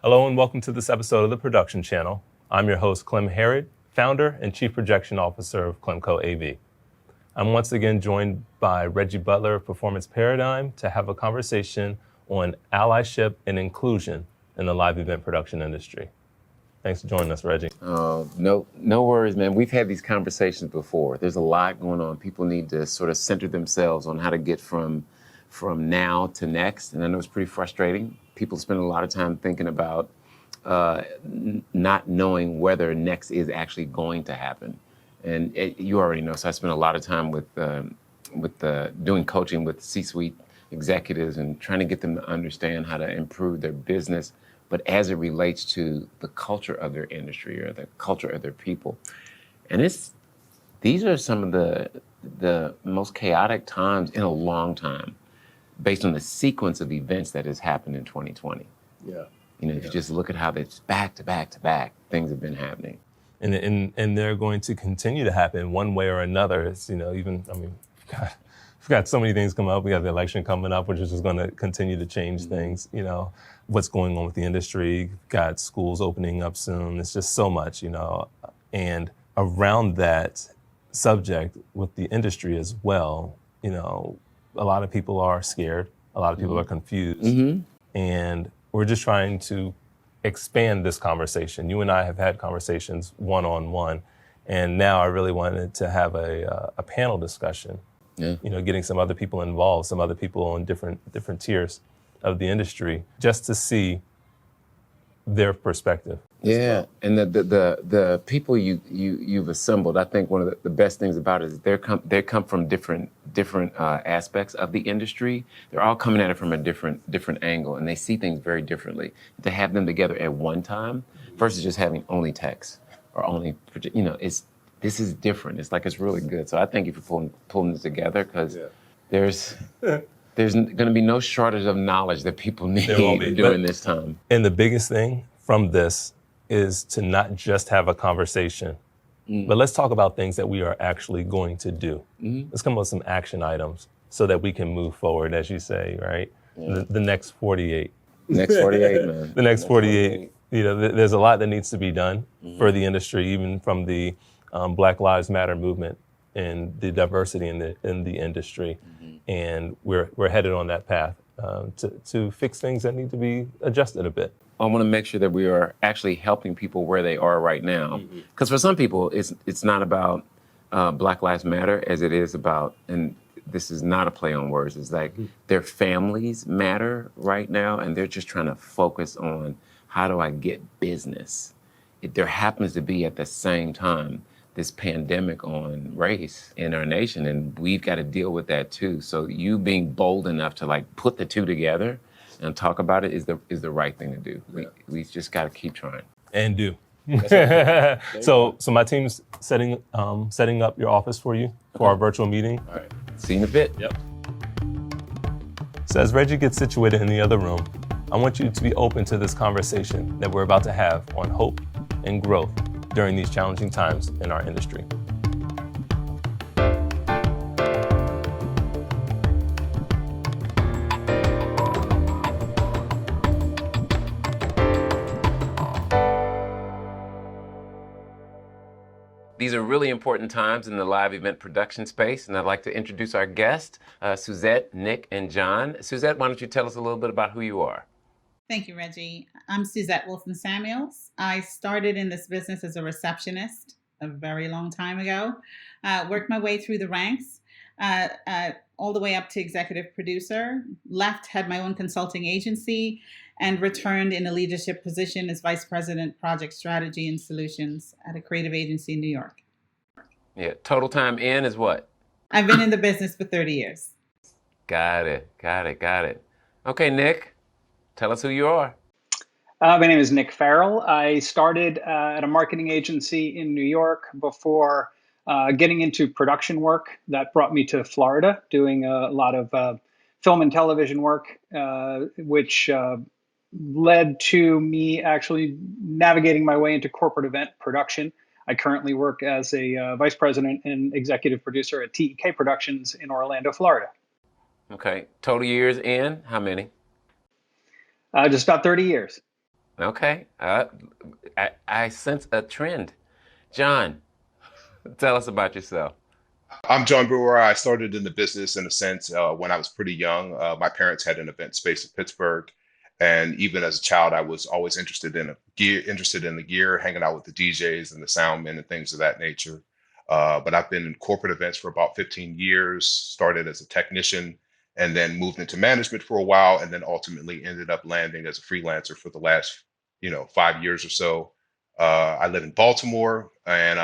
Hello and welcome to this episode of the Production Channel. I'm your host, Clem Harrod, founder and Chief Projection Officer of Clemco AV. I'm once again joined by Reggie Butler of Performance Paradigm to have a conversation on allyship and inclusion in the live event production industry. Thanks for joining us, Reggie. Oh, no worries, man. We've had these conversations before. There's a lot going on. People need to sort of center themselves on how to get from now to next. And I know it's pretty frustrating. People spend a lot of time thinking about not knowing whether next is actually going to happen. And you already know, so I spend a lot of time with doing coaching with C-suite executives and trying to get them to understand how to improve their business, but as it relates to the culture of their industry or the culture of their people. And these are some of the most chaotic times in a long time, based on the sequence of events that has happened in 2020. Yeah. You know, if you just look at how it's back to back to back, things have been happening. And they're going to continue to happen one way or another. It's, we've got so many things coming up. We got the election coming up, which is just going to continue to change things. What's going on with the industry, got schools opening up soon. It's just so much, and around that subject with the industry as well, a lot of people are scared. A lot of people are confused. And we're just trying to expand this conversation. You and I have had conversations one-on-one, and now I really wanted to have a panel discussion. Yeah. Getting some other people involved, some other people on different tiers of the industry, just to see their perspective. Yeah, well. And the people you've assembled, I think one of the best things about it is they come from different aspects of the industry. They're all coming at it from a different angle, and they see things very differently. To have them together at one time versus just having only text or only, this is different. It's really good. So I thank you for pulling this together, because there's going to be no shortage of knowledge that people need during this time. And the biggest thing from this is to not just have a conversation, but let's talk about things that we are actually going to do. Let's come up with some action items so that we can move forward, as you say, right? Yeah. The next 48. Next 48, man. The next 48. There's a lot that needs to be done for the industry, even from the Black Lives Matter movement and the diversity in the industry. And we're headed on that path to fix things that need to be adjusted a bit. I want to make sure that we are actually helping people where they are right now. Because for some people, it's not about Black Lives Matter as it is about, and this is not a play on words, it's like their families matter right now, and they're just trying to focus on how do I get business. There happens to be at the same time this pandemic on race in our nation, and we've got to deal with that too. So you being bold enough to put the two together and talk about it is the right thing to do. Yeah. We just got to keep trying. And do. So my team's setting up your office for you for our virtual meeting. All right. See you in a bit. Yep. So as Reggie gets situated in the other room, I want you to be open to this conversation that we're about to have on hope and growth during these challenging times in our industry. These are really important times in the live event production space, and I'd like to introduce our guests, Suzette, Nick, and John. Suzette, why don't you tell us a little bit about who you are? Thank you, Reggie. I'm Suzette Wilson Samuels. I started in this business as a receptionist a very long time ago. Worked my way through the ranks, all the way up to executive producer. Left, had my own consulting agency, and returned in a leadership position as vice president, project strategy and solutions at a creative agency in New York. Yeah, total time in is what? I've been in the business for 30 years. Got it. Okay, Nick, tell us who you are. My name is Nick Farrell. I started at a marketing agency in New York before getting into production work. That brought me to Florida, doing a lot of film and television work, which led to me actually navigating my way into corporate event production. I currently work as a vice president and executive producer at TEK Productions in Orlando, Florida. Okay. Total years in, how many? Just about 30 years. Okay. I sense a trend. John, tell us about yourself. I'm John Brewer. I started in the business in a sense when I was pretty young. My parents had an event space in Pittsburgh, and even as a child, I was always interested in the gear, hanging out with the DJs and the sound men and things of that nature. But I've been in corporate events for about 15 years. Started as a technician, and then moved into management for a while, and then ultimately ended up landing as a freelancer for the last, 5 years or so. I live in Baltimore, and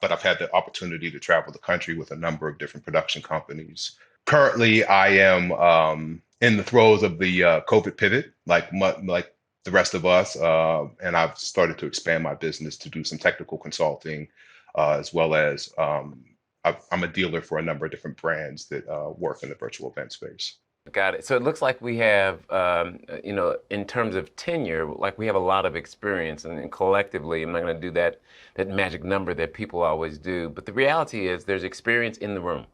but I've had the opportunity to travel the country with a number of different production companies. Currently, I am in the throes of the COVID pivot, like the rest of us, and I've started to expand my business to do some technical consulting, as well as I'm a dealer for a number of different brands that work in the virtual event space. Got it. So it looks like we have, in terms of tenure, like we have a lot of experience, and collectively, I'm not going to do that magic number that people always do. But the reality is, there's experience in the room.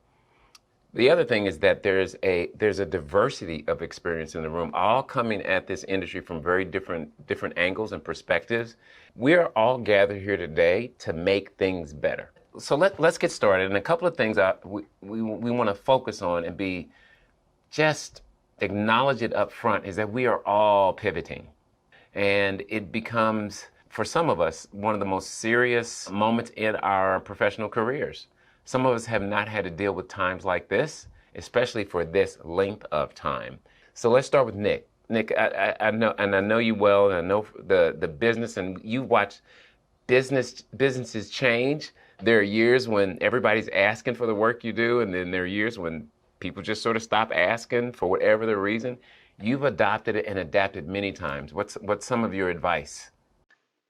The other thing is that there's a diversity of experience in the room, all coming at this industry from very different angles and perspectives. We are all gathered here today to make things better. So let's get started. And a couple of things we want to focus on and just acknowledge it up front is that we are all pivoting. And it becomes, for some of us, one of the most serious moments in our professional careers. Some of us have not had to deal with times like this, especially for this length of time. So let's start with Nick. Nick, I know, and I know you well, and I know the business, and you watch businesses change. There are years when everybody's asking for the work you do, and then there are years when people just sort of stop asking for whatever the reason. You've adopted it and adapted many times. What's some of your advice?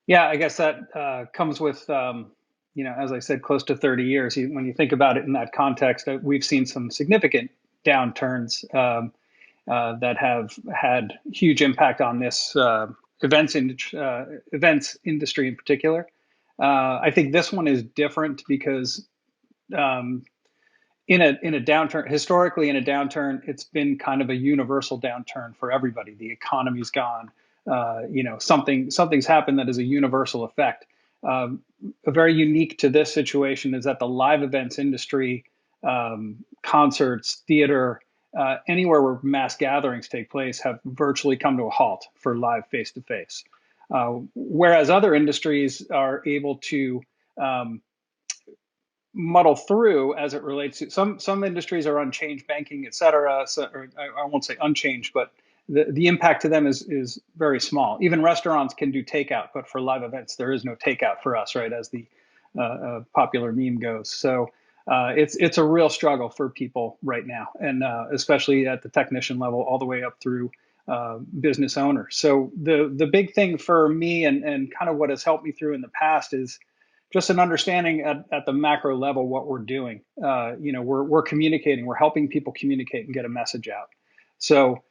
Yeah, I guess that comes with, as I said, close to 30 years. When you think about it in that context, we've seen some significant downturns that have had huge impact on this events industry in particular. I think this one is different because in a downturn, historically in a downturn, it's been kind of a universal downturn for everybody. The economy's gone. Something's happened that is a universal effect. Very unique to this situation is that the live events industry, concerts, theater, anywhere where mass gatherings take place, have virtually come to a halt for live face-to-face. Whereas other industries are able to muddle through as it relates to some industries are unchanged, banking, et cetera. So, or I won't say unchanged, but the impact to them is very small. Even restaurants can do takeout, but for live events, there is no takeout for us, right? As the popular meme goes. So it's a real struggle for people right now, and especially at the technician level, all the way up through business owners. So the big thing for me and kind of what has helped me through in the past is just an understanding at the macro level what we're doing. We're communicating, we're helping people communicate and get a message out. So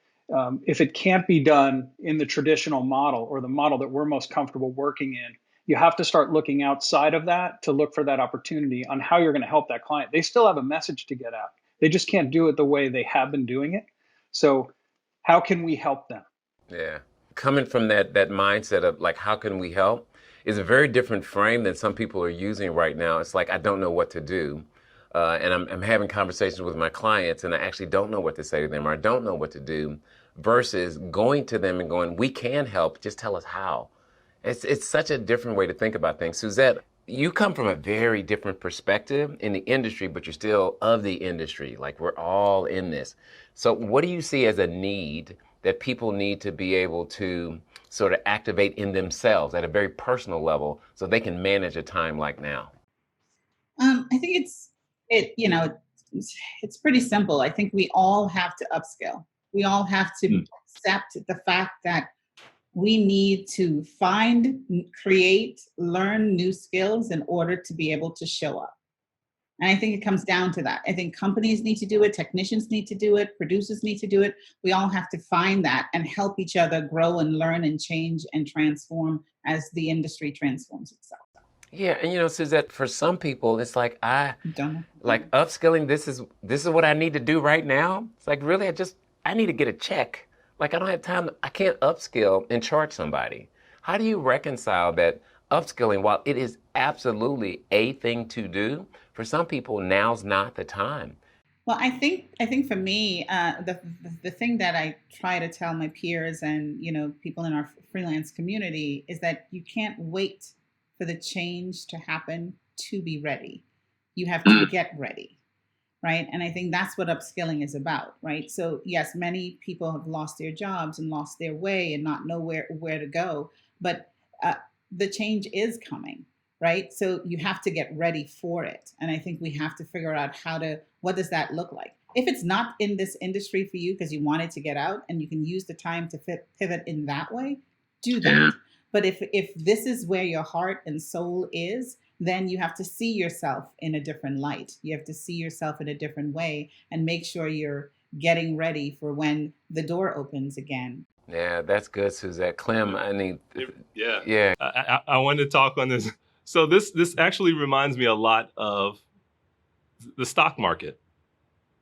if it can't be done in the traditional model or the model that we're most comfortable working in, you have to start looking outside of that to look for that opportunity on how you're going to help that client. They still have a message to get out. They just can't do it the way they have been doing it. So how can we help them? Yeah. Coming from that mindset of like, how can we help, is a very different frame than some people are using right now. It's like, I don't know what to do. And I'm having conversations with my clients, and I actually don't know what to say to them, or I don't know what to do, versus going to them and going, we can help, just tell us how. It's such a different way to think about things. Suzette, you come from a very different perspective in the industry, but you're still of the industry. Like, we're all in this. So what do you see as a need that people need to be able to sort of activate in themselves at a very personal level so they can manage a time like now? I think it's pretty simple. I think we all have to upskill. We all have to accept the fact that we need to find, create, learn new skills in order to be able to show up. And I think it comes down to that. I think companies need to do it, technicians need to do it, producers need to do it. We all have to find that and help each other grow and learn and change and transform as the industry transforms itself. Yeah, and Suzette, for some people, it's like like upskilling. This is what I need to do right now. It's like, really, I need to get a check. Like, I don't have time. I can't upskill and charge somebody. How do you reconcile that upskilling, while it is absolutely a thing to do, for some people now's not the time? Well, I think for me, the thing that I try to tell my peers and people in our freelance community is that you can't wait for the change to happen to be ready. You have to get ready, right? And I think that's what upskilling is about, right? So yes, many people have lost their jobs and lost their way and not know where to go, but uh, the change is coming, right? So you have to get ready for it, and I think we have to figure out what does that look like. If it's not in this industry for you because you wanted to get out and you can use the time to pivot in that way, do that. But if this is where your heart and soul is, then you have to see yourself in a different light. You have to see yourself in a different way and make sure you're getting ready for when the door opens again. Yeah, that's good, Suzette. Clem, Yeah. yeah. I wanted to talk on this. So this actually reminds me a lot of the stock market.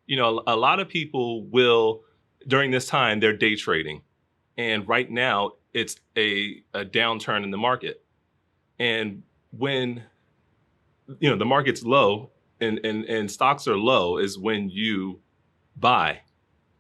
A lot of people will, during this time, they're day trading. And right now, it's a downturn in the market. And when, the market's low and stocks are low is when you buy.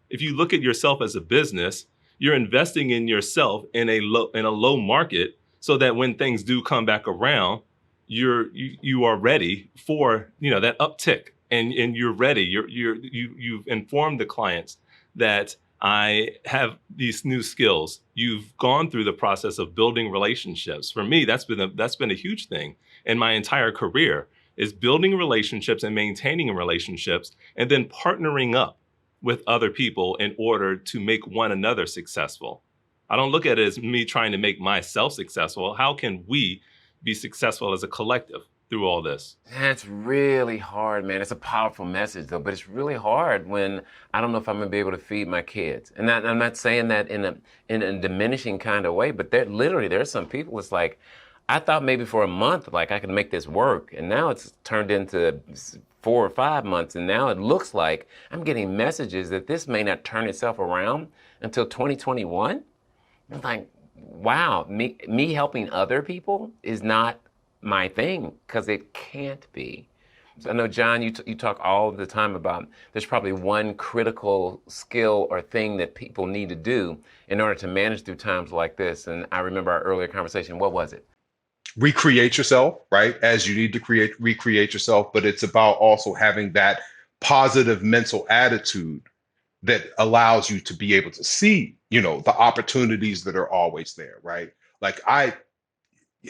If you look at yourself as a business, you're investing in yourself in a low market so that when things do come back around, you are ready for, that uptick. And you're ready. You've informed the clients that I have these new skills. You've gone through the process of building relationships. For me, that's been a huge thing in my entire career, is building relationships and maintaining relationships, and then partnering up with other people in order to make one another successful. I don't look at it as me trying to make myself successful. How can we be successful as a collective through all this? That's really hard, man. It's a powerful message, though, but it's really hard when I don't know if I'm gonna be able to feed my kids. And I'm not saying that in a diminishing kind of way, but there's some people, it's like, I thought maybe for a month, like I could make this work, and now it's turned into 4 or 5 months, and now it looks like I'm getting messages that this may not turn itself around until 2021. I'm like, wow, me helping other people is not my thing, because it can't be. So I know, John, you talk all the time about there's probably one critical skill or thing that people need to do in order to manage through times like this. And I remember our earlier conversation. What was it? Recreate yourself, right? As you need to recreate yourself, but it's about also having that positive mental attitude that allows you to be able to see, the opportunities that are always there, right? Like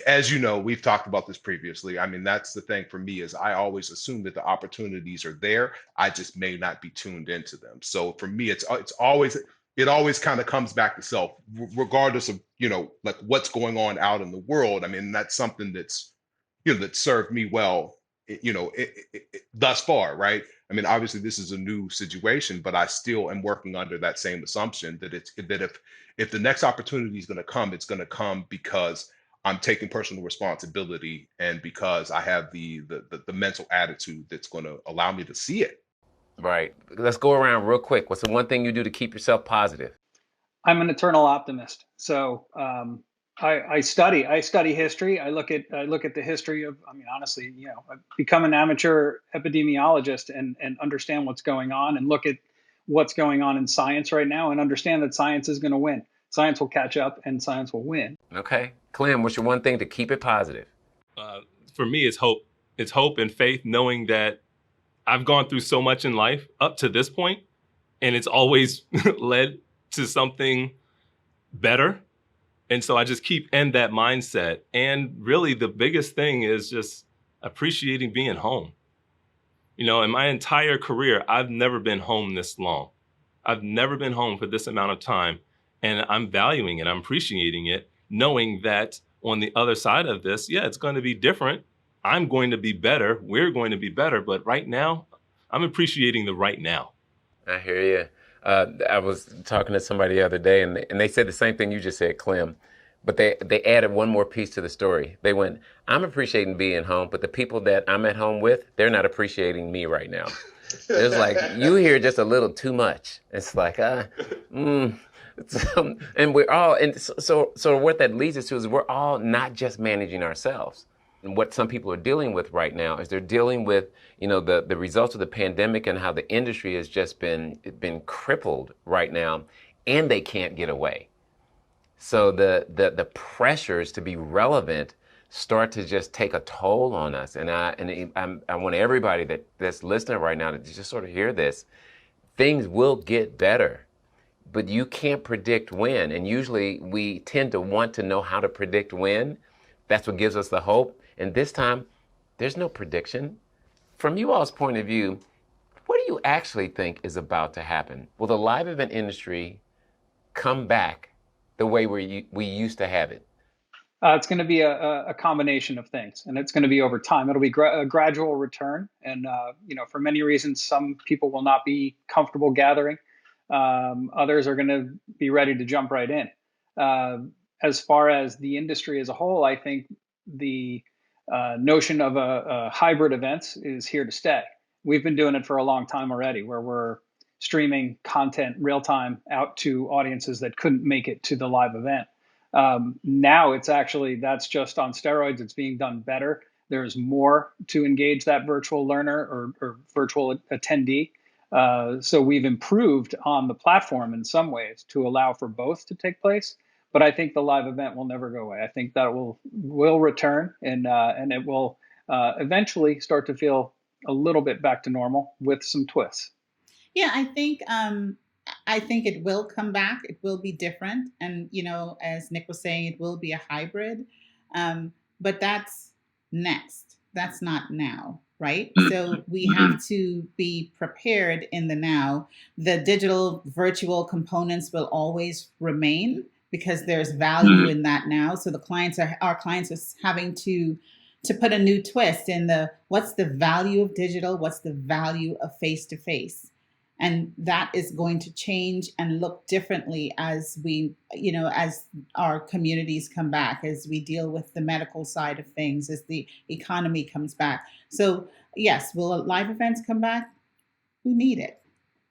as you know, we've talked about this previously. I mean, that's the thing for me, is I always assume that the opportunities are there. I just may not be tuned into them. So for me, it always kind of comes back to self, regardless of, like what's going on out in the world. I mean, that's something that's, that served me well, thus far, right? I mean, obviously this is a new situation, but I still am working under that same assumption that if the next opportunity is going to come, it's going to come because I'm taking personal responsibility, and because I have the mental attitude that's going to allow me to see it. Right. Let's go around real quick. What's the one thing you do to keep yourself positive? I'm an eternal optimist. So I study history. I look at the history of, I mean, honestly, I've become an amateur epidemiologist and understand what's going on, and look at what's going on in science right now, and understand that science is going to win. Science will catch up and science will win. Okay. Clem, what's your one thing to keep it positive? For me, it's hope. It's hope and faith, knowing that I've gone through so much in life up to this point, and it's always led to something better. And so I just keep in that mindset. And really the biggest thing is just appreciating being home. In my entire career, I've never been home this long. I've never been home for this amount of time. And I'm valuing it. I'm appreciating it, knowing that on the other side of this, yeah, it's going to be different. I'm going to be better. We're going to be better. But right now, I'm appreciating the right now. I hear you. I was talking to somebody the other day, and they said the same thing you just said, Clem, but they added one more piece to the story. They went, I'm appreciating being home, but the people that I'm at home with, they're not appreciating me right now. It's like, you hear just a little too much. It's like, And we're all, and so what that leads us to is we're all not just managing ourselves. And what some people are dealing with right now is they're dealing with, the results of the pandemic and how the industry has just been crippled right now, and they can't get away. So the pressures to be relevant start to just take a toll on us. And I want everybody that's listening right now to just sort of hear this. Things will get better, but you can't predict when. And usually we tend to want to know how to predict when. That's what gives us the hope. And this time, there's no prediction. From you all's point of view, what do you actually think is about to happen? Will the live event industry come back the way we used to have it? It's going to be a combination of things, and it's going to be over time. It'll be a gradual return, and for many reasons, some people will not be comfortable gathering. Others are going to be ready to jump right in. As far as the industry as a whole, I think the notion of a hybrid events is here to stay. We've been doing it for a long time already, where we're streaming content real time out to audiences that couldn't make it to the live event. Now that's just on steroids. It's being done better. There's more to engage that virtual learner or virtual attendee. So we've improved on the platform in some ways to allow for both to take place. But I think the live event will never go away. I think that will return, and it will eventually start to feel a little bit back to normal with some twists. Yeah, I think it will come back. It will be different, and as Nick was saying, it will be a hybrid. But that's next. That's not now, right? So we have to be prepared in the now. The digital, virtual components will always remain because there's value in that now. So our clients are having to put a new twist in what's the value of digital, what's the value of face-to-face. And that is going to change and look differently as as our communities come back, as we deal with the medical side of things, as the economy comes back. So yes, will live events come back? We need it.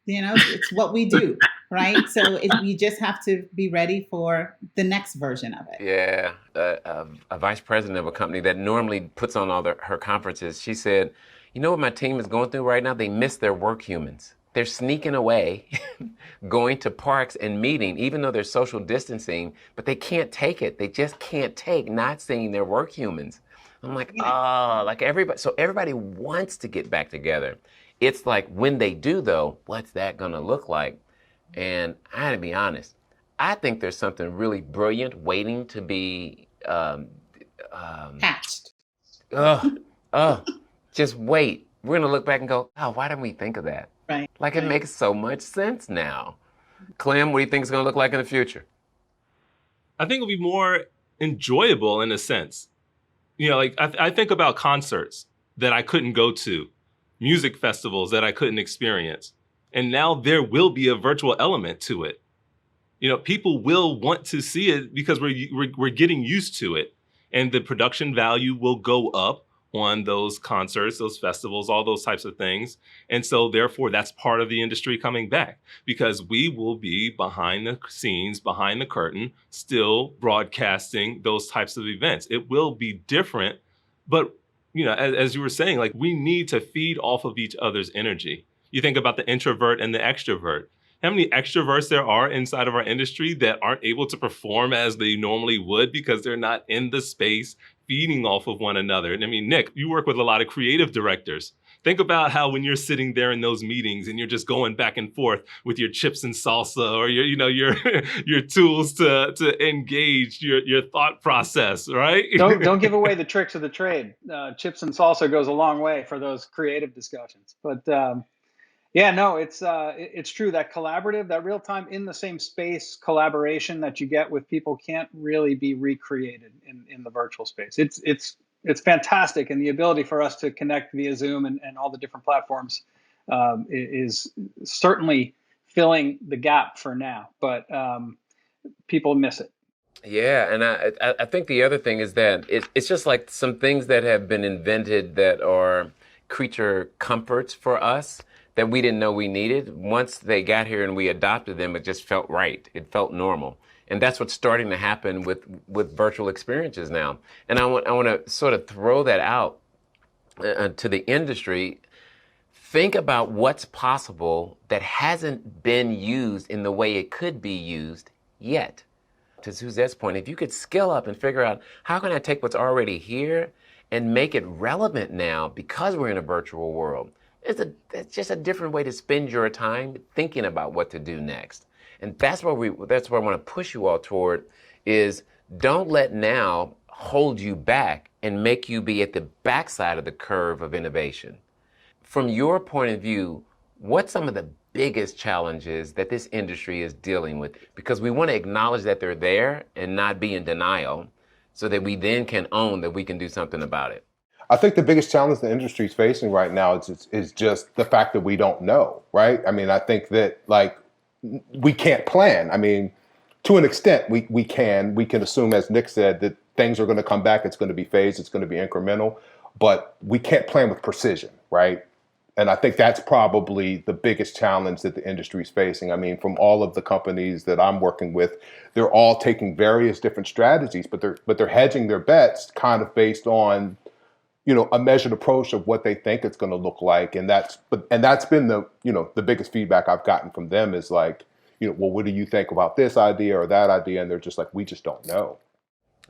It's what we do, right? So we just have to be ready for the next version of it. Yeah, a vice president of a company that normally puts on all her conferences, she said, what my team is going through right now? They miss their work humans. They're sneaking away, going to parks and meeting, even though they're social distancing, but they can't take it. They just can't take not seeing their work humans. I'm like, like everybody. So everybody wants to get back together. It's like when they do, though, what's that going to look like? And I had to be honest. I think there's something really brilliant waiting to be hatched. Just wait. We're going to look back and go, why didn't we think of that? Right. Like it makes so much sense now. Clem, what do you think it's going to look like in the future? I think it'll be more enjoyable in a sense. I think about concerts that I couldn't go to, music festivals that I couldn't experience. And now there will be a virtual element to it. People will want to see it because we're getting used to it. And the production value will go up on those concerts, those festivals, all those types of things. And so therefore, that's part of the industry coming back because we will be behind the scenes, behind the curtain, still broadcasting those types of events. It will be different, but as you were saying, like we need to feed off of each other's energy. You think about the introvert and the extrovert. How many extroverts there are inside of our industry that aren't able to perform as they normally would because they're not in the space feeding off of one another. And I mean, Nick, you work with a lot of creative directors. Think about how when you're sitting there in those meetings and you're just going back and forth with your chips and salsa or your tools to engage your thought process, right? Don't give away the tricks of the trade. Chips and salsa goes a long way for those creative discussions. But it's true that collaborative, that real time in the same space collaboration that you get with people can't really be recreated in the virtual space. It's fantastic, and the ability for us to connect via Zoom and all the different platforms is certainly filling the gap for now. But people miss it. Yeah, and I think the other thing is that it's just like some things that have been invented that are creature comforts for us that we didn't know we needed. Once they got here and we adopted them, it just felt right. It felt normal. And that's what's starting to happen with virtual experiences now. And I want to sort of throw that out to the industry. Think about what's possible that hasn't been used in the way it could be used yet. To Suzette's point, if you could skill up and figure out how can I take what's already here and make it relevant now because we're in a virtual world, it's just a different way to spend your time thinking about what to do next. And that's where I want to push you all toward is don't let now hold you back and make you be at the backside of the curve of innovation. From your point of view, what's some of the biggest challenges that this industry is dealing with? Because we want to acknowledge that they're there and not be in denial so that we then can own that we can do something about it. I think the biggest challenge the industry is facing right now is just the fact that we don't know, right? I mean, I think that like we can't plan. I mean, to an extent, we can assume, as Nick said, that things are going to come back. It's going to be phased. It's going to be incremental, but we can't plan with precision, right? And I think that's probably the biggest challenge that the industry is facing. I mean, from all of the companies that I'm working with, they're all taking various different strategies, but they're hedging their bets kind of based on, you know, a measured approach of what they think it's going to look like. And that's been the biggest feedback I've gotten from them is like, you know, well, what do you think about this idea or that idea? And they're just like, we just don't know.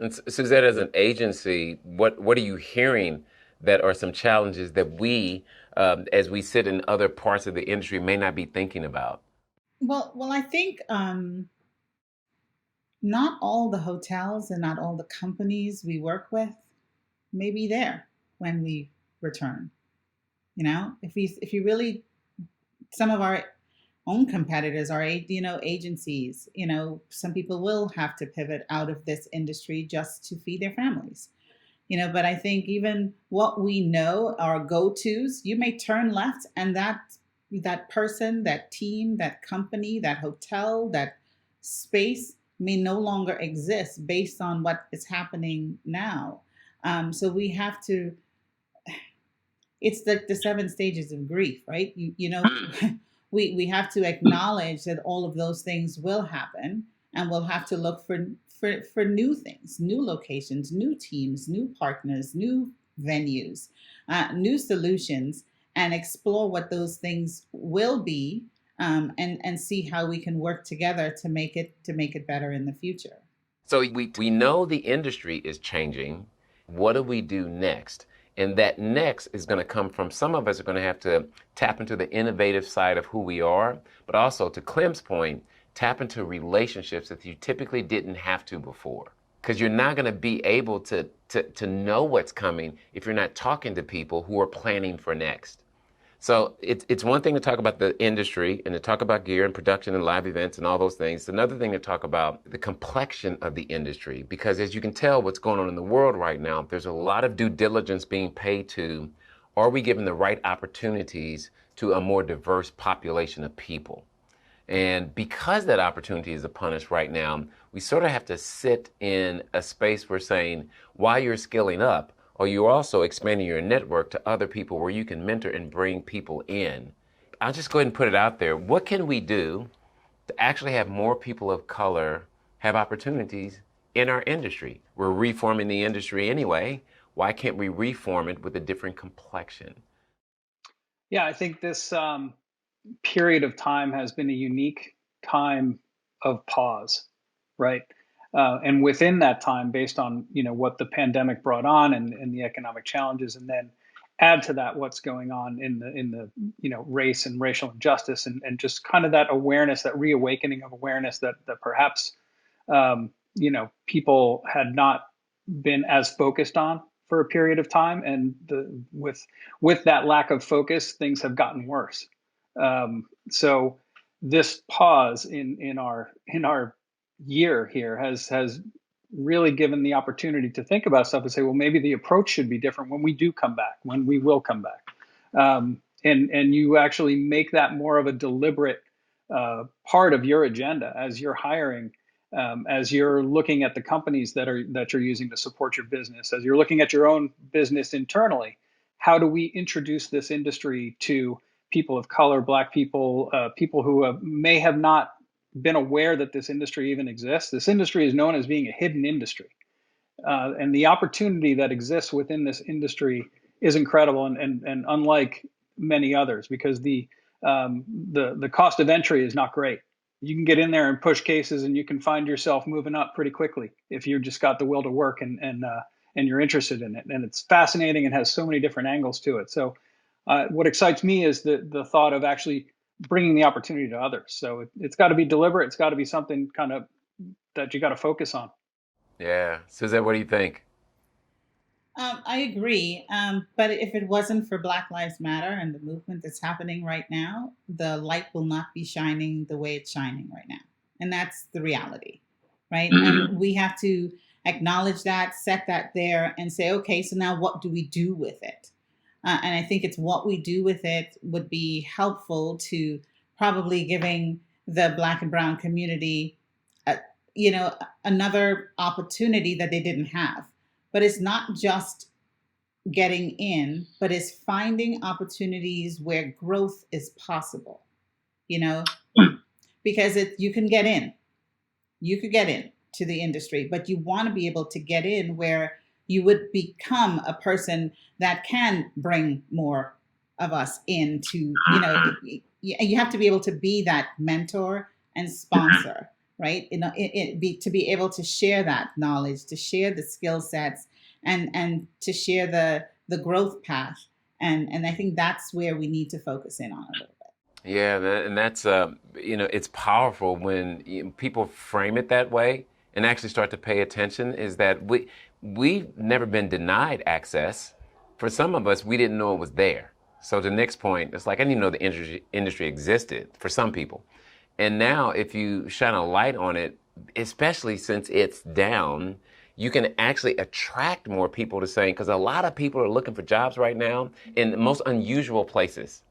And Suzette, as an agency, what are you hearing that are some challenges that we, as we sit in other parts of the industry, may not be thinking about? Well, I think not all the hotels and not all the companies we work with may be there when we return. You know, if you really, some of our own competitors are, agencies, some people will have to pivot out of this industry just to feed their families. But I think even what we know, our go-tos, you may turn left and that person, that team, that company, that hotel, that space may no longer exist based on what is happening now. So we have to, it's the 7 stages of grief, right? We have to acknowledge that all of those things will happen, and we'll have to look for new things, new locations, new teams, new partners, new venues, new solutions, and explore what those things will be, and see how we can work together to make it better in the future. So we know the industry is changing. What do we do next? And that next is going to come from, some of us are going to have to tap into the innovative side of who we are, but also, to Clem's point, tap into relationships that you typically didn't have to before. Because you're not going to be able to know what's coming if you're not talking to people who are planning for next. So it's one thing to talk about the industry and to talk about gear and production and live events and all those things. It's another thing to talk about the complexion of the industry, because as you can tell what's going on in the world right now, there's a lot of due diligence being paid to, are we giving the right opportunities to a more diverse population of people? And because that opportunity is upon us right now, we sort of have to sit in a space where saying, while you're skilling up, or you're also expanding your network to other people where you can mentor and bring people in. I'll just go ahead and put it out there. What can we do to actually have more people of color have opportunities in our industry? We're reforming the industry anyway. Why can't we reform it with a different complexion? Yeah, I think this period of time has been a unique time of pause, right? And within that time, based on what the pandemic brought on and the economic challenges, and then add to that what's going on in the race and racial injustice, and just kind of that awareness, that reawakening of awareness that perhaps people had not been as focused on for a period of time, and with that lack of focus, things have gotten worse. So this pause in our year here has really given the opportunity to think about stuff and say, well, maybe the approach should be different when we do come back, when we will come back. And you actually make that more of a deliberate part of your agenda as you're hiring, as you're looking at the companies that you're using to support your business, as you're looking at your own business internally. How do we introduce this industry to people of color, Black people, people who may have not been aware that this industry even exists. This industry is known as being a hidden industry. And the opportunity that exists within this industry is incredible and unlike many others, because the cost of entry is not great. You can get in there and push cases, and you can find yourself moving up pretty quickly if you just got the will to work and you're interested in it. And it's fascinating and has so many different angles to it. So what excites me is the thought of actually bringing the opportunity to others. So it's got to be deliberate. It's got to be something kind of that you got to focus on. Yeah. Suzette, what do you think? I agree. But if it wasn't for Black Lives Matter and the movement that's happening right now, the light will not be shining the way it's shining right now. And that's the reality, right? And we have to acknowledge that, set that there, and say, okay, so now what do we do with it? And I think it's what we do with it would be helpful to probably giving the Black and Brown community, another opportunity that they didn't have. But it's not just getting in, but it's finding opportunities where growth is possible, because you can get in. You could get in to the industry, but you want to be able to get in where you would become a person that can bring more of us into, you have to be able to be that mentor and sponsor, right? To be able to share that knowledge, to share the skill sets, and to share the growth path. And I think that's where we need to focus in on a little bit. Yeah, and that's, it's powerful when people frame it that way and actually start to pay attention, is that we've never been denied access. For some of us, we didn't know it was there. So to Nick's point, it's like, I didn't even know the industry existed for some people. And now if you shine a light on it, especially since it's down, you can actually attract more people to saying, because a lot of people are looking for jobs right now in the most unusual places.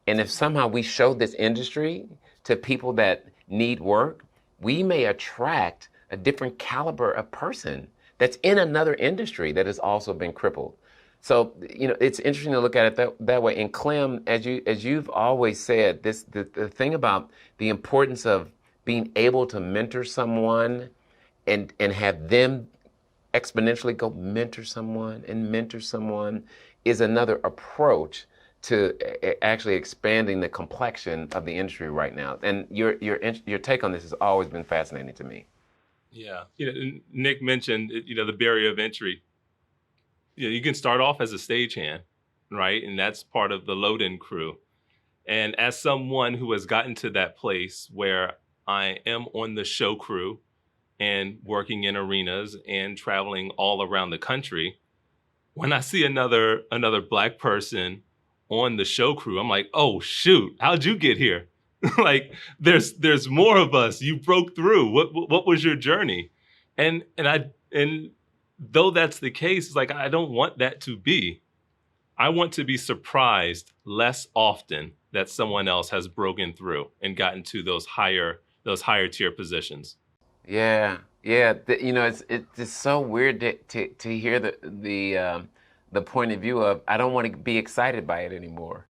And if somehow we show this industry to people that need work, we may attract a different caliber of person that's in another industry that has also been crippled. So, it's interesting to look at it that way. And Clem, as you've always said, the thing about the importance of being able to mentor someone and have them exponentially go mentor someone is another approach to actually expanding the complexion of the industry right now. And your take on this has always been fascinating to me. Yeah. Nick mentioned, the barrier of entry. You can start off as a stagehand, right? And that's part of the load-in crew. And as someone who has gotten to that place where I am on the show crew and working in arenas and traveling all around the country, when I see another Black person on the show crew, I'm like, oh shoot, how'd you get here? Like there's more of us. You broke through. What was your journey? And though that's the case, it's like, I don't want that to be. I want to be surprised less often that someone else has broken through and gotten to those higher tier positions. Yeah. It's so weird to hear the point of view of, I don't want to be excited by it anymore.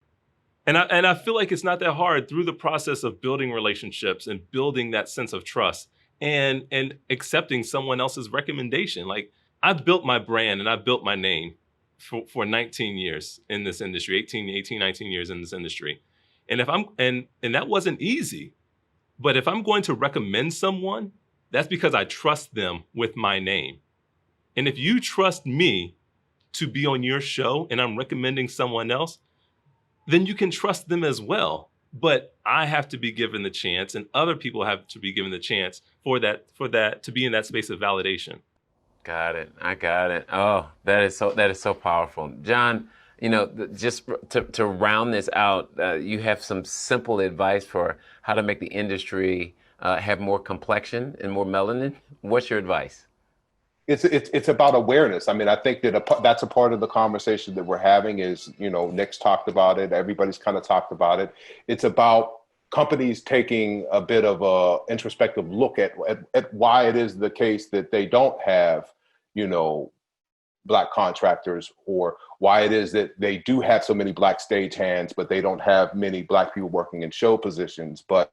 And I feel like it's not that hard through the process of building relationships and building that sense of trust and accepting someone else's recommendation. Like, I've built my brand and I've built my name for 19 years in this industry, 18, 19 years in this industry. And and that wasn't easy. But if I'm going to recommend someone, that's because I trust them with my name. And if you trust me to be on your show and I'm recommending someone else, then you can trust them as well. But I have to be given the chance, and other people have to be given the chance for that to be in that space of validation. Got it. I got it. Oh, that is so powerful. John, just to round this out, you have some simple advice for how to make the industry have more complexion and more melanin. What's your advice? It's about awareness. I mean, I think that that's a part of the conversation that we're having is, Nick's talked about it. Everybody's kind of talked about it. It's about companies taking a bit of a introspective look at why it is the case that they don't have, Black contractors, or why it is that they do have so many Black stagehands, but they don't have many Black people working in show positions. But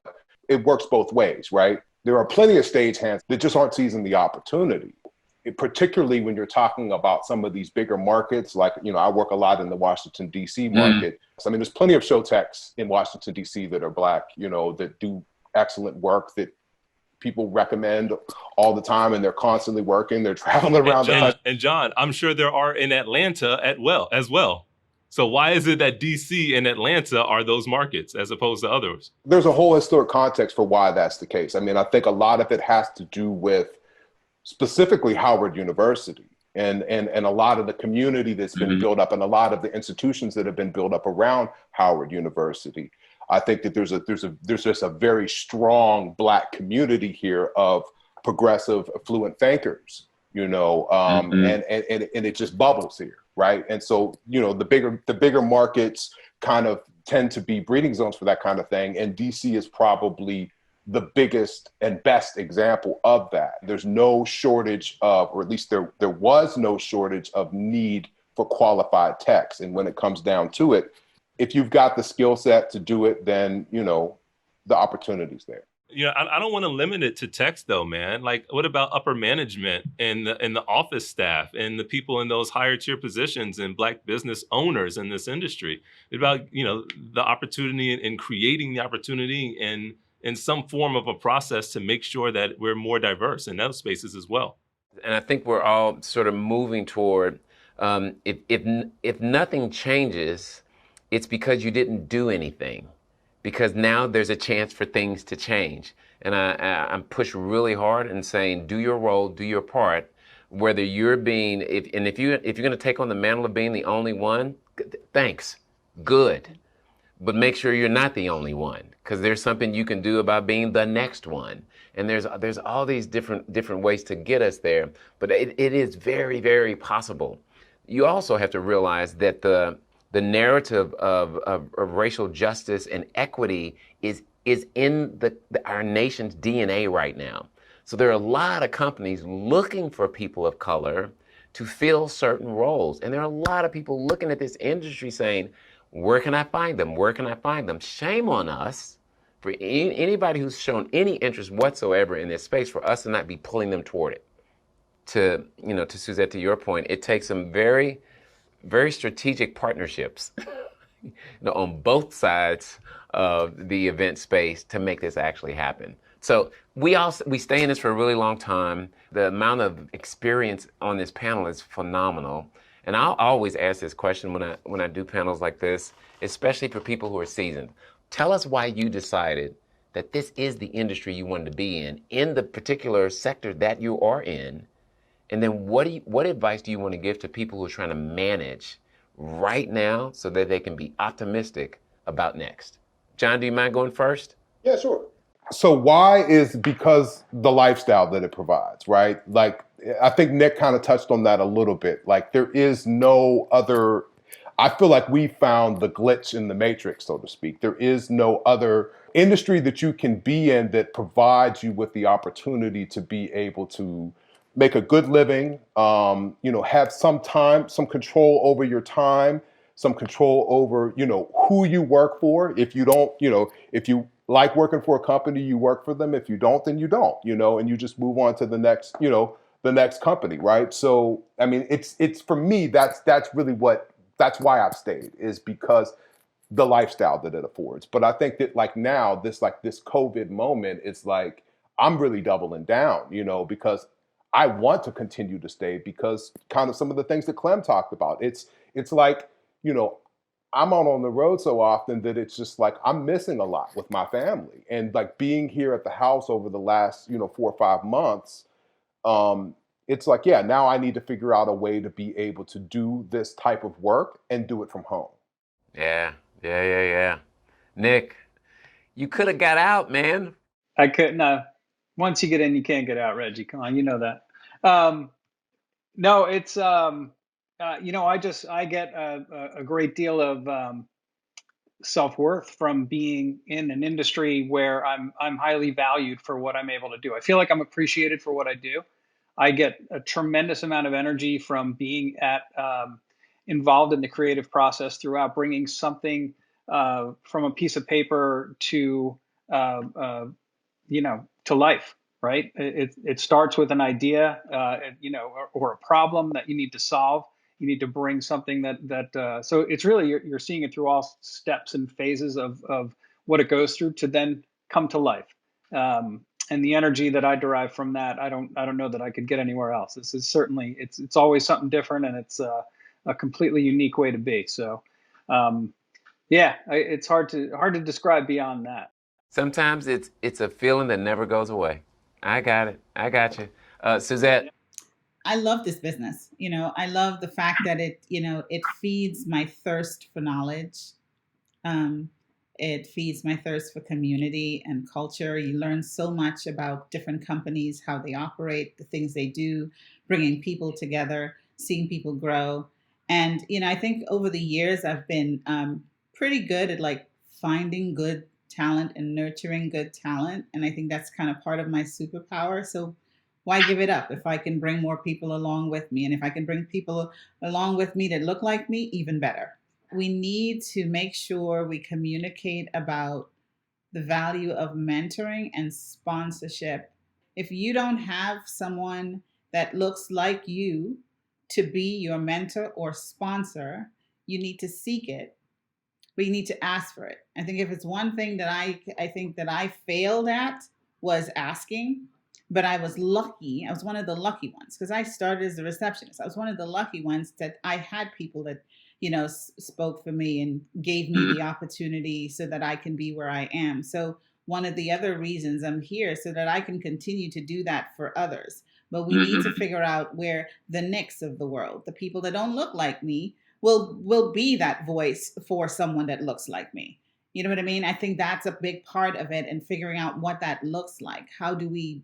it works both ways, right? There are plenty of stagehands that just aren't seizing the opportunity. Particularly when you're talking about some of these bigger markets, like, I work a lot in the Washington, D.C. market. So, I mean, there's plenty of show techs in Washington, D.C. that are Black, that do excellent work that people recommend all the time, and they're constantly working. They're traveling around the country. And John, I'm sure there are in Atlanta as well. So why is it that DC and Atlanta are those markets as opposed to others? There's a whole historic context for why that's the case. I mean, I think a lot of it has to do with specifically Howard University and a lot of the community that's been built up, and a lot of the institutions that have been built up around Howard University. I think that there's just a very strong Black community here of progressive, affluent thinkers, and it just bubbles here, right? And so, the bigger markets kind of tend to be breeding zones for that kind of thing, and DC is probably the biggest and best example of that. There's no shortage of, or at least there was no shortage of need for qualified techs. And when it comes down to it, if you've got the skill set to do it, then, the opportunity's there. I don't want to limit it to techs though, man. Like, what about upper management and the office staff and the people in those higher tier positions and Black business owners in this industry? What about, the opportunity and creating the opportunity and in some form of a process to make sure that we're more diverse in those spaces as well. And I think we're all sort of moving toward, if nothing changes, it's because you didn't do anything. Because now there's a chance for things to change. And I'm pushed really hard and saying, do your role, do your part, whether you're being, if you're going to take on the mantle of being the only one, thanks, good. But make sure you're not the only one, because there's something you can do about being the next one. And there's all these different ways to get us there, but it is very, very possible. You also have to realize that the narrative of racial justice and equity is in our nation's DNA right now. So there are a lot of companies looking for people of color to fill certain roles. And there are a lot of people looking at this industry saying, where can I find them? Where can I find them? Shame on us for anybody who's shown any interest whatsoever in this space for us to not be pulling them toward it. To Suzette, to your point, it takes some very, very strategic partnerships on both sides of the event space to make this actually happen. So we stay in this for a really long time. The amount of experience on this panel is phenomenal. And I'll always ask this question when I do panels like this, especially for people who are seasoned. Tell us why you decided that this is the industry you wanted to be in the particular sector that you are in. And then what advice do you want to give to people who are trying to manage right now so that they can be optimistic about next? John, do you mind going first? Yeah, sure. So why is because the lifestyle that it provides, right? Like, I think Nick kind of touched on that a little bit. Like, there is no other, I feel like we found the glitch in the matrix, so to speak. There is no other industry that you can be in that provides you with the opportunity to be able to make a good living, have some time, some control over your time, some control over, who you work for. If you don't, if you like working for a company, you work for them. If you don't, then you don't, and you just move on to the next, the next company, right? So, I mean, it's for me, that's really that's why I've stayed, is because the lifestyle that it affords. But I think that like now, this COVID moment, it's like, I'm really doubling down, because I want to continue to stay because kind of some of the things that Clem talked about. It's like, I'm out on the road so often that it's just like I'm missing a lot with my family. And like being here at the house over the last, 4 or 5 months, it's like, yeah, now I need to figure out a way to be able to do this type of work and do it from home. Yeah. Nick, you could have got out, man. I couldn't. Once you get in, you can't get out, Reggie. Come on, you know that. No, it's I get a great deal of self-worth from being in an industry where I'm highly valued for what I'm able to do. I feel like I'm appreciated for what I do. I get a tremendous amount of energy from being involved in the creative process throughout, bringing something from a piece of paper to to life. Right? It starts with an idea, or a problem that you need to solve. You need to bring something that so it's really you're seeing it through all steps and phases of what it goes through to then come to life. And the energy that I derive from that, I don't know that I could get anywhere else. This is certainly it's always something different, and it's a completely unique way to be. So, it's hard to describe beyond that. Sometimes it's a feeling that never goes away. I got it. I got you. Suzette. I love this business. I love the fact that it feeds my thirst for knowledge. It feeds my thirst for community and culture. You learn so much about different companies, how they operate, the things they do, bringing people together, seeing people grow. And, I think over the years, I've been pretty good at like finding good talent and nurturing good talent. And I think that's kind of part of my superpower. So why give it up if I can bring more people along with me? And if I can bring people along with me that look like me, even better. We need to make sure we communicate about the value of mentoring and sponsorship. If you don't have someone that looks like you to be your mentor or sponsor, you need to seek it, but you need to ask for it. I think if it's one thing that I think that I failed at was asking, but I was lucky. I was one of the lucky ones because I started as a receptionist. I was one of the lucky ones that I had people that spoke for me and gave me the opportunity so that I can be where I am. So one of the other reasons I'm here so that I can continue to do that for others. But we need to figure out where the Nicks of the world, the people that don't look like me, will be that voice for someone that looks like me. You know what I mean? I think that's a big part of it, and figuring out what that looks like. How do we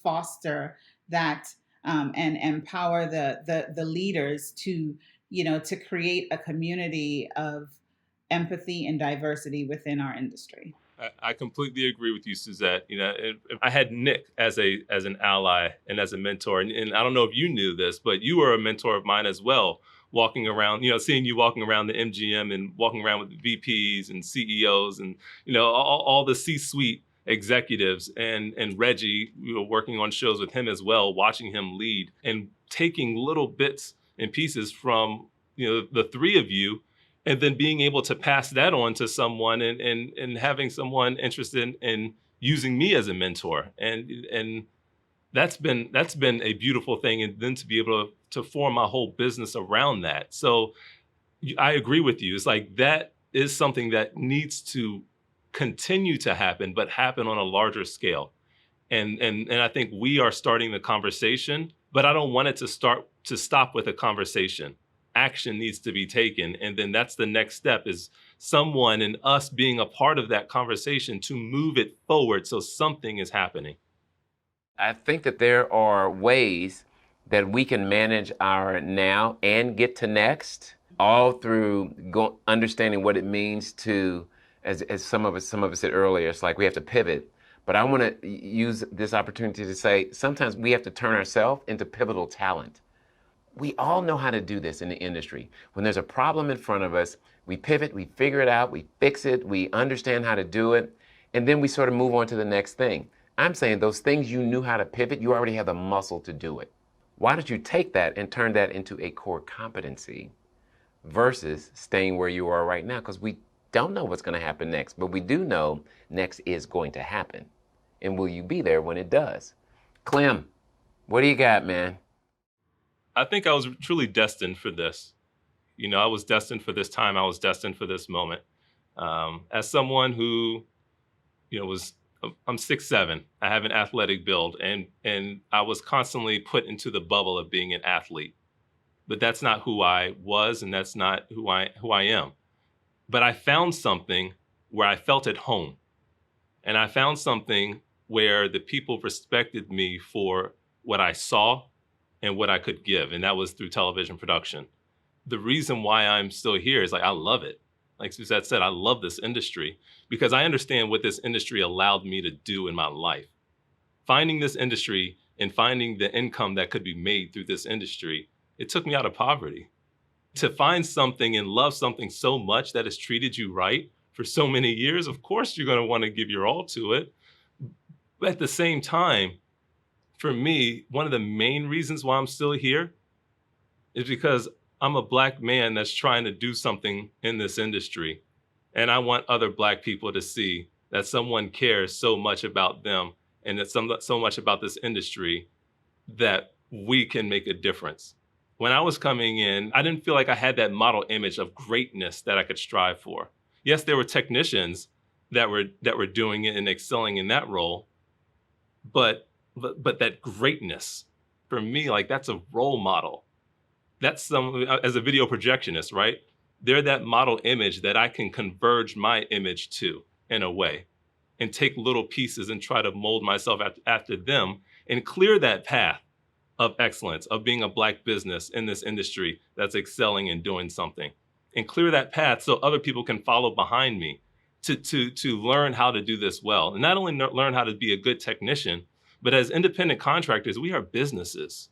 foster that and empower the leaders to to create a community of empathy and diversity within our industry. I completely agree with you, Suzette. I had Nick as an ally and as a mentor, and I don't know if you knew this, but you were a mentor of mine as well. Walking around, seeing you walking around the MGM and walking around with the VPs and CEOs and all the C-suite executives and Reggie, working on shows with him as well, watching him lead and taking little bits and pieces from the three of you, and then being able to pass that on to someone and having someone interested in using me as a mentor, and that's been a beautiful thing, and then to be able to form my whole business around that. So I agree with you. It's like that is something that needs to continue to happen, but happen on a larger scale. And I think we are starting the conversation, but I don't want it to stop with a conversation. Action needs to be taken. And then that's the next step, is someone and us being a part of that conversation to move it forward so something is happening. I think that there are ways that we can manage our now and get to next, all through understanding what it means to, as some of us said earlier, it's like we have to pivot. But I want to use this opportunity to say sometimes we have to turn ourselves into pivotal talent. We all know how to do this in the industry. When there's a problem in front of us, we pivot, we figure it out, we fix it, we understand how to do it, and then we sort of move on to the next thing. I'm saying those things you knew how to pivot, you already have the muscle to do it. Why don't you take that and turn that into a core competency versus staying where you are right now? Because we don't know what's going to happen next, but we do know next is going to happen. And will you be there when it does? Clem, what do you got, man? I think I was truly destined for this. I was destined for this time. I was destined for this moment. As someone who, I'm 6'7". I have an athletic build, and I was constantly put into the bubble of being an athlete. But that's not who I was, and that's not who I am. But I found something where I felt at home. And I found something where the people respected me for what I saw and what I could give. And that was through television production. The reason why I'm still here is I love it. Like Suzette said, I love this industry because I understand what this industry allowed me to do in my life. Finding this industry and finding the income that could be made through this industry, it took me out of poverty. To find something and love something so much that has treated you right for so many years, of course you're going to want to give your all to it. But at the same time, for me, one of the main reasons why I'm still here is because I'm a Black man that's trying to do something in this industry. And I want other Black people to see that someone cares so much about them and that so much about this industry that we can make a difference. When I was coming in, I didn't feel like I had that model image of greatness that I could strive for. Yes, there were technicians that were doing it and excelling in that role, but that greatness, for me, like that's a role model. That's as a video projectionist, right? They're that model image that I can converge my image to in a way and take little pieces and try to mold myself after them and clear that path of excellence, of being a Black business in this industry that's excelling and doing something, and clear that path so other people can follow behind me to learn how to do this well. And not only learn how to be a good technician, but as independent contractors, we are businesses.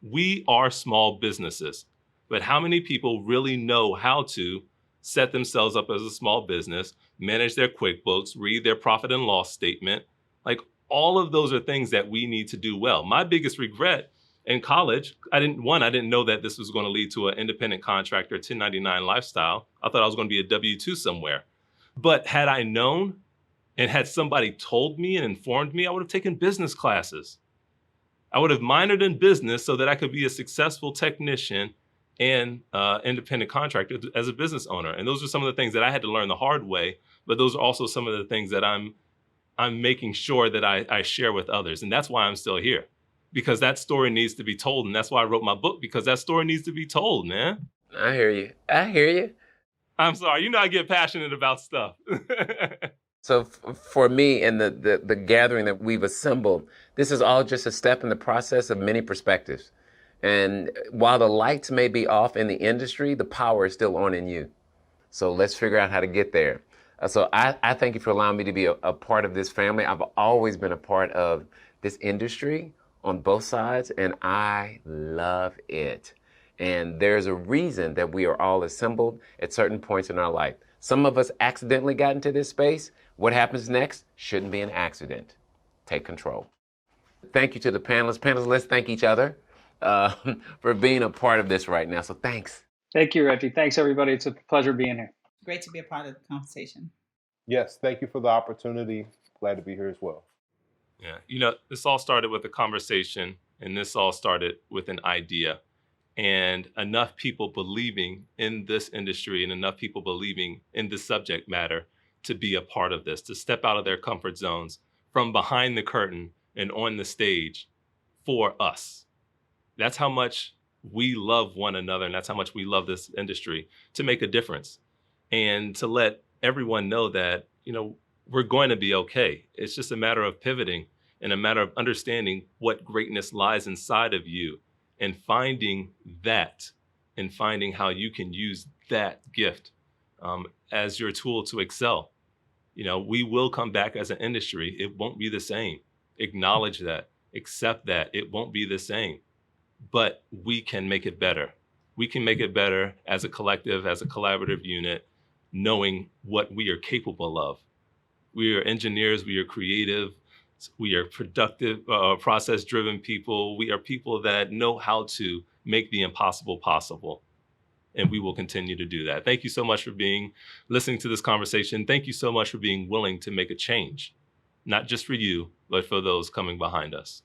We are small businesses. But how many people really know how to set themselves up as a small business, manage their QuickBooks, read their profit and loss statement? Like all of those are things that we need to do well. My biggest regret in college, I didn't know that this was going to lead to an independent contractor 1099 lifestyle. I thought I was going to be a W-2 somewhere. But had I known and had somebody told me and informed me, I would have taken business classes. I would have minored in business so that I could be a successful technician and independent contractor as a business owner. And those are some of the things that I had to learn the hard way, but those are also some of the things that I'm making sure that I share with others. And that's why I'm still here, because that story needs to be told. And that's why I wrote my book, because that story needs to be told, man. I hear you. I hear you. I'm sorry. You know, I get passionate about stuff. So for me and the gathering that we've assembled, this is all just a step in the process of many perspectives. And while the lights may be off in the industry, the power is still on in you. So let's figure out how to get there. So I thank you for allowing me to be a part of this family. I've always been a part of this industry on both sides, and I love it. And there's a reason that we are all assembled at certain points in our life. Some of us accidentally got into this space. What happens next shouldn't be an accident. Take control. Thank you to the panelists. Panelists, let's thank each other for being a part of this right now. So thanks. Thank you, Reggie. Thanks, everybody. It's a pleasure being here. Great to be a part of the conversation. Yes, thank you for the opportunity. Glad to be here as well. Yeah, you know, this all started with a conversation, and this all started with an idea. And enough people believing in this industry and enough people believing in this subject matter to be a part of this, to step out of their comfort zones from behind the curtain and on the stage for us. That's how much we love one another, and that's how much we love this industry, to make a difference and to let everyone know that, you know, we're going to be okay. It's just a matter of pivoting and a matter of understanding what greatness lies inside of you and finding that and finding how you can use that gift as your tool to excel. You know, we will come back as an industry. It won't be the same. Acknowledge that, accept that. It won't be the same, but we can make it better. We can make it better as a collective, as a collaborative unit, knowing what we are capable of. We are engineers, we are creative, we are productive, process-driven people. We are people that know how to make the impossible possible. And we will continue to do that. Thank you so much for listening to this conversation. Thank you so much for being willing to make a change, not just for you, but for those coming behind us.